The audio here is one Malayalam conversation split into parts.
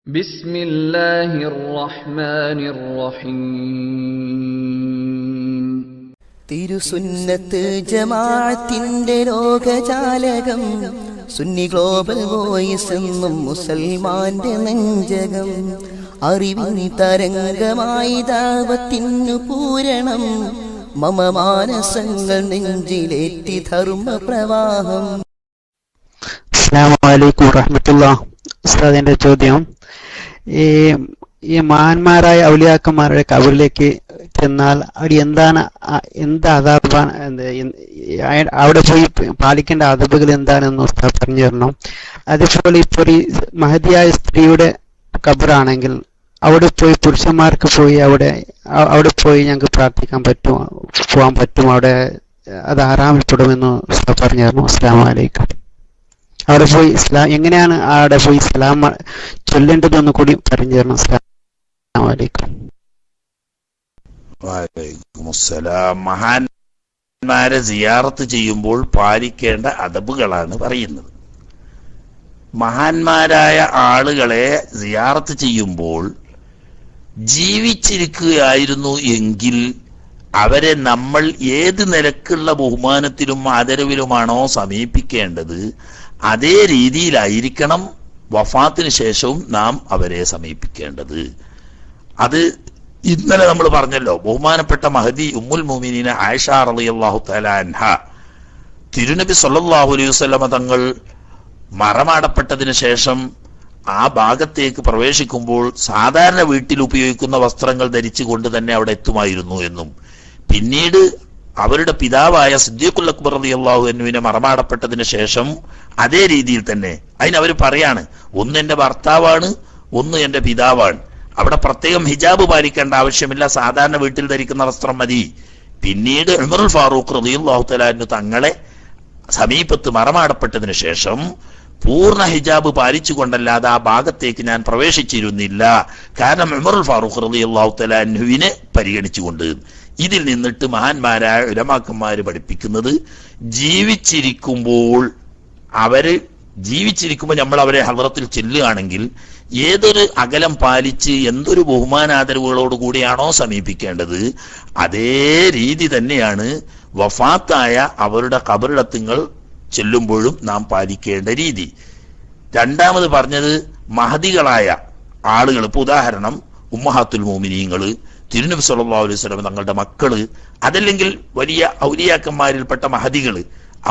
ബിസ്മില്ലാഹിർ റഹ്മാനിർ റഹീം. തിരുസുന്നത്ത് ജമാഅത്തിന്റെ ലോകജാലകം, സുന്നി ഗ്ലോബൽ വോയിസ് എന്നും മുസൽമാന്റെ നെഞ്ചകം. അറിവിൻ തരംഗമായി ദഅവത്തിനു പൂരണം, മമ മാനസങ്ങൾ നെഞ്ചിലേറ്റി ധർമ്മ പ്രവാഹം. അസ്സലാമു അലൈക്കും വറഹ്മത്തുള്ളാഹി. ഉസ്താദിന്റെ ചോദ്യം, ഈ മഹാന്മാരായ ഔലിയാക്കന്മാരുടെ ഖബറിലേക്ക് ചെന്നാൽ അവിടെ എന്ത് അദാബാണ്, അവിടെ പോയി പാലിക്കേണ്ട അദബുകൾ എന്താണെന്ന് ഉസ്താദ് പറഞ്ഞു തരണം. അതേപോലെ ഇപ്പോൾ ഈ മഹദിയായ സ്ത്രീയുടെ ഖബറാണെങ്കിൽ അവിടെ പോയി പുരുഷന്മാർക്ക് പോയി അവിടെ പോയി ഞങ്ങൾക്ക് പ്രാർത്ഥിക്കാൻ പോകാൻ പറ്റും, അവിടെ അത് ഹറാമിൽപ്പെടുമെന്ന് ഉസ്താദ് പറഞ്ഞു തരണം. അസ്സലാമു അലൈക്കും. അവിടെ പോയി എങ്ങനെയാണ് അവിടെ പോയി സലാം ചൊല്ലേണ്ടതെന്ന് കൂടി പറഞ്ഞു തരണം. അസ്സലാമു അലൈക്കും. വഅലൈക്കുമുസ്സലാം. മഹാന്മാരെ സിയാറത്ത് ചെയ്യുമ്പോൾ പാലിക്കേണ്ട അദബുകളാണ് പറയുന്നത്. മഹാന്മാരായ ആളുകളെ സിയാറത്ത് ചെയ്യുമ്പോൾ ജീവിച്ചിരിക്കുകയായിരുന്നു എങ്കിൽ അവരെ നമ്മൾ ഏത് നിലക്കുള്ള ബഹുമാനത്തിലും ആദരവിലുമാണോ സമീപിക്കേണ്ടത്, അതേ രീതിയിലായിരിക്കണം വഫാത്തിന് ശേഷവും നാം അവരെ സമീപിക്കേണ്ടത്. അത് ഇന്നലെ നമ്മൾ പറഞ്ഞല്ലോ. ബഹുമാനപ്പെട്ട മഹദി ഉമ്മുൽ മുഅ്മിനീന ആയിഷ റളിയല്ലാഹു തആല അൻഹ തിരുനബി സല്ലല്ലാഹു അലൈഹി വസല്ലമ തങ്ങൾ മറമാടപ്പെട്ടതിന് ശേഷം ആ ഭാഗത്തേക്ക് പ്രവേശിക്കുമ്പോൾ സാധാരണ വീട്ടിൽ ഉപയോഗിക്കുന്ന വസ്ത്രങ്ങൾ ധരിച്ചുകൊണ്ട് തന്നെ അവിടെ എത്തുമായിരുന്നു എന്നും, പിന്നീട് അവരുടെ പിതാവായ സിദ്ദീഖുൽ അക്ബർ റളിയല്ലാഹു അൻഹുവിനെ മറമാടപ്പെട്ടതിന് ശേഷം അതേ രീതിയിൽ തന്നെ, അതിനവർ പറയാണ്, ഒന്ന് എന്റെ ഭർത്താവാണ്, ഒന്ന് എന്റെ പിതാവാണ്, അവിടെ പ്രത്യേകം ഹിജാബ് പാലിക്കേണ്ട ആവശ്യമില്ല, സാധാരണ വീട്ടിൽ ധരിക്കുന്ന വസ്ത്രം മതി. പിന്നീട് ഉമറുൽ ഫാറൂഖ് റളിയല്ലാഹു തആല അൻഹു തങ്ങളെ സമീപത്ത് മറമാടപ്പെട്ടതിന് ശേഷം പൂർണ്ണ ഹിജാബ് പാലിച്ചുകൊണ്ടല്ലാതെ ആ ഭാഗത്തേക്ക് ഞാൻ പ്രവേശിച്ചിരുന്നില്ല, കാരണം ഉമറുൽ ഫാറൂഖ് റളിയല്ലാഹു തആല അൻഹുവിനെ പരിഗണിച്ചുകൊണ്ട്. ഇതിൽ നിന്നിട്ട് മഹാന്മാരായ ഉലമാക്കന്മാര് പഠിപ്പിക്കുന്നത്, ജീവിച്ചിരിക്കുമ്പോൾ നമ്മൾ അവരെ ഹദ്റത്തിൽ ചെല്ലുകയാണെങ്കിൽ ഏതൊരു അകലം പാലിച്ച് എന്തൊരു ബഹുമാനാദരവുകളോട് കൂടിയാണോ സമീപിക്കേണ്ടത്, അതേ രീതി തന്നെയാണ് വഫാത്തായ അവരുടെ ഖബറിടത്തുകൾ ചെല്ലുമ്പോഴും നാം പാലിക്കേണ്ട രീതി. രണ്ടാമത് പറഞ്ഞത് മഹദികളായ ആളുകൾ, ഇപ്പൊ ഉദാഹരണം ഉമ്മഹാത്തുൽ മുഅ്മിനീങ്ങൾ, തിരുനബി സല്ലല്ലാഹു അലൈഹി വസല്ലം തങ്ങളുടെ മക്കള്, അതല്ലെങ്കിൽ വലിയ ഔലിയാക്കന്മാരിൽപ്പെട്ട മഹദികള്,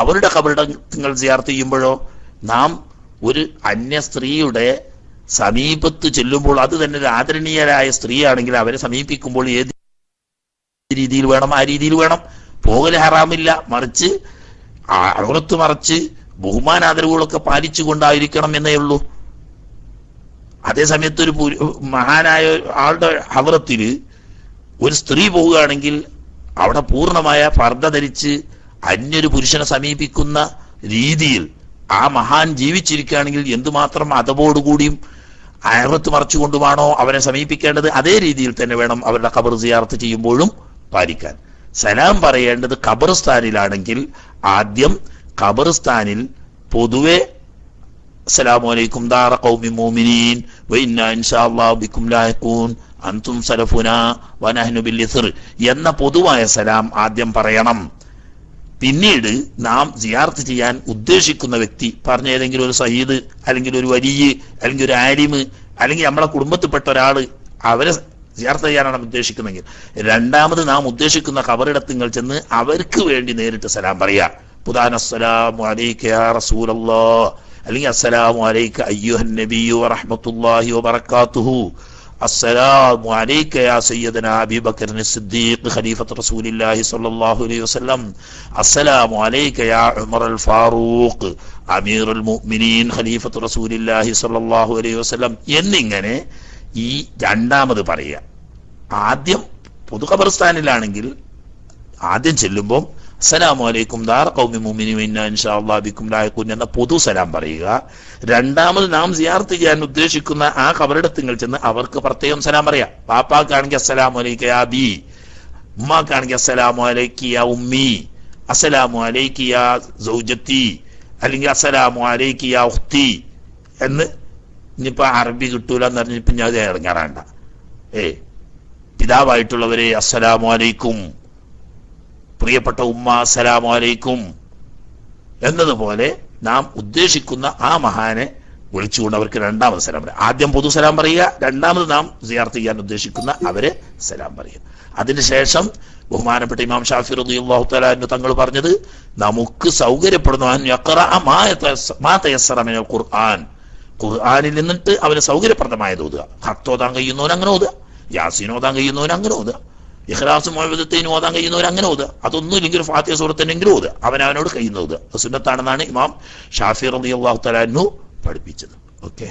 അവരുടെ ഖബറിടങ്ങൾ സിയാറത്ത് ചെയ്യുമ്പോഴോ നാം ഒരു അന്യ സ്ത്രീയുടെ സമീപത്ത് ചെല്ലുമ്പോൾ, അത് തന്നെ ഒരു ആദരണീയരായ സ്ത്രീയാണെങ്കിൽ അവരെ സമീപിക്കുമ്പോൾ ഏത് രീതിയിൽ വേണം, ആ രീതിയിൽ വേണം. പോകൽ ഹറാമില്ല, മറിച്ച് ഔറത്ത് മറച്ച് ബഹുമാനാദരവുകളൊക്കെ പാലിച്ചുകൊണ്ടായിരിക്കണം എന്നേ ഉള്ളൂ. അതേസമയത്ത് ഒരു മഹാനായ ആളുടെ ഹദ്റത്തിൽ ഒരു സ്ത്രീ പോവുകയാണെങ്കിൽ അവിടെ പൂർണ്ണമായ പർദ്ദ ധരിച്ച് അന്യൊരു പുരുഷനെ സമീപിക്കുന്ന രീതിയിൽ ആ മഹാൻ ജീവിച്ചിരിക്കുകയാണെങ്കിൽ എന്തുമാത്രം അതബോടുകൂടിയും ഔറത്ത് മറച്ചുകൊണ്ടുമാണോ അവരെ സമീപിക്കേണ്ടത്, അതേ രീതിയിൽ തന്നെ വേണം അവരുടെ ഖബർ സിയാറത്ത് ചെയ്യുമ്പോഴും പാലിക്കാൻ. സലാം പറയേണ്ടത് ഖബർസ്ഥാനിലാണെങ്കിൽ ആദ്യം ഖബർസ്ഥാനിൽ പൊതുവെ അസ്സലാമു അലൈക്കും ദാറ ഖൗമിൻ മുഅ്മിനീൻ വ ഇന്നാ ഇൻഷാഅല്ലാഹു ബിക്കും ലാഹിഖൂൻ അൻതും സലഫുനാ വ നഹ്നു ബിൽ ഇസ്ർ എന്ന പൊതുവായ സലാം ആദ്യം പറയണം. പിന്നീട് നാം സിയാറത്ത് ചെയ്യാൻ ഉദ്ദേശിക്കുന്ന വ്യക്തി, പറഞ്ഞ ഏതെങ്കിലും ഒരു സയ്യിദ്, അല്ലെങ്കിൽ ഒരു വലിയ, അല്ലെങ്കിൽ ഒരു ആലിമ്, അല്ലെങ്കിൽ നമ്മളെ കുടുംബത്തിൽപ്പെട്ട ഒരാള്, അവരെ സിയാറത്ത് ചെയ്യാനാണ് ഉദ്ദേശിക്കുന്നെങ്കിൽ രണ്ടാമത് നാം ഉദ്ദേശിക്കുന്ന ഖബറിടത്തുകൾ ചെന്ന് അവർക്ക് വേണ്ടി നേരിട്ട് സലാം പറയാ. ഉദാഹരണം, അസ്സലാമു അലൈക യാ റസൂലല്ലാഹ്, അല്ലെങ്കിൽ അസ്സലാമു അലൈക അയ്യുഹൻ നബിയ്യു വറഹ്മത്തുള്ളാഹി വബറകാതുഹു, അസ്സലാമു അലൈക യാ സയ്യിദനാ അബീ ബക്കർ സിദ്ദീഖ് ഖലീഫത്ത് റസൂലില്ലാഹി സ്വല്ലല്ലാഹു അലൈഹി വസല്ലം, അസ്സലാമു അലൈക യാ ഉമറുൽ ഫാറൂഖ് അമീറുൽ മുഅ്മിനീൻ ഖലീഫത്ത് റസൂലില്ലാഹി സ്വല്ലല്ലാഹു അലൈഹി വസല്ലം എന്നിങ്ങനെ ഈ രണ്ടാമത് പറയുക. ആദ്യം പൊതു ഖബർസ്ഥാനിലാണെങ്കിൽ ആദ്യം ചെല്ലുമ്പോൾ അസ്സലാമു അലൈക്കും ദാറ ഖൗമിൻ മുഅ്മിനീൻ വ ഇന്നാ ഇൻഷാഅല്ലാഹു ബിക്കും ലാഹിഖൂൻ എന്ന പൊതു സലാം പറയുക. രണ്ടാമത് നാം സിയാറത്ത് ചെയ്യാൻ ഉദ്ദേശിക്കുന്ന ആ ഖബറിടത്തുകൾ ചെന്ന് അവർക്ക് പ്രത്യേകം സലാം പറയാം. പാപ്പാക്കാണെങ്കിൽ അസ്സലാമു അലൈക യാ അബീ, ഉമ്മാക്കാണെങ്കിൽ അസ്സലാമു അലൈക യാ ഉമ്മി, അസ്സലാമു അലൈക യാ സൗജത്തി, അല്ലെങ്കിൽ അസ്സലാമു അലൈക യാ ഉഖ്തി എന്ന് ഇനിയിപ്പോ അറബി കിട്ടൂല എന്ന് പറഞ്ഞിപ്പോ ഞാൻ ഇറങ്ങാറാണ്ട. പിതാവായിട്ടുള്ളവരെ അസ്സലാമു അലൈക്കും, പ്രിയപ്പെട്ട ഉമ്മ അസ്സലാമു അലൈക്കും എന്നതുപോലെ നാം ഉദ്ദേശിക്കുന്ന ആ മഹാനെ വിളിച്ചുകൊണ്ട് അവർക്ക് രണ്ടാമത് സലാം പറയാം. ആദ്യം പൊതു സലാം പറയുക, രണ്ടാമത് നാം സിയാറത്ത് ചെയ്യാൻ ഉദ്ദേശിക്കുന്ന അവരെ സലാം പറയുക. അതിനുശേഷം ബഹുമാനപ്പെട്ട ഇമാം ഷാഫി റളിയല്ലാഹു തആല അൻഹു തങ്ങൾ പറഞ്ഞത്, നമുക്ക് സൗകര്യപ്പെടുന്ന ഖുർആനിൽ നിന്നിട്ട് അവന് സൗകര്യപ്രദമായത് ഓതുക. ഹത്തോതാൻ കഴിയുന്നവൻ അങ്ങനെ ഓതുക, യാസീൻ ഓതാൻ കഴിയുന്നവൻ അങ്ങനെ ഓതുക, ഇഖ്ലാസ് മുഅവ്വിദത്തൈൻ ഓതാൻ കഴിയുന്നവർ അങ്ങനെ ഓതുക. അതൊന്നും ഇല്ലെങ്കിൽ ഫാത്തിഹ സൂറത്തിനെങ്കിലും ഓതുക, അവനവനോട് കഴിയുന്ന ഓതുക. സുന്നത്താണെന്നാണ് ഇമാം ഷാഫി റളിയല്ലാഹു തആല അൻഹു പഠിപ്പിച്ചത്. ഓക്കെ.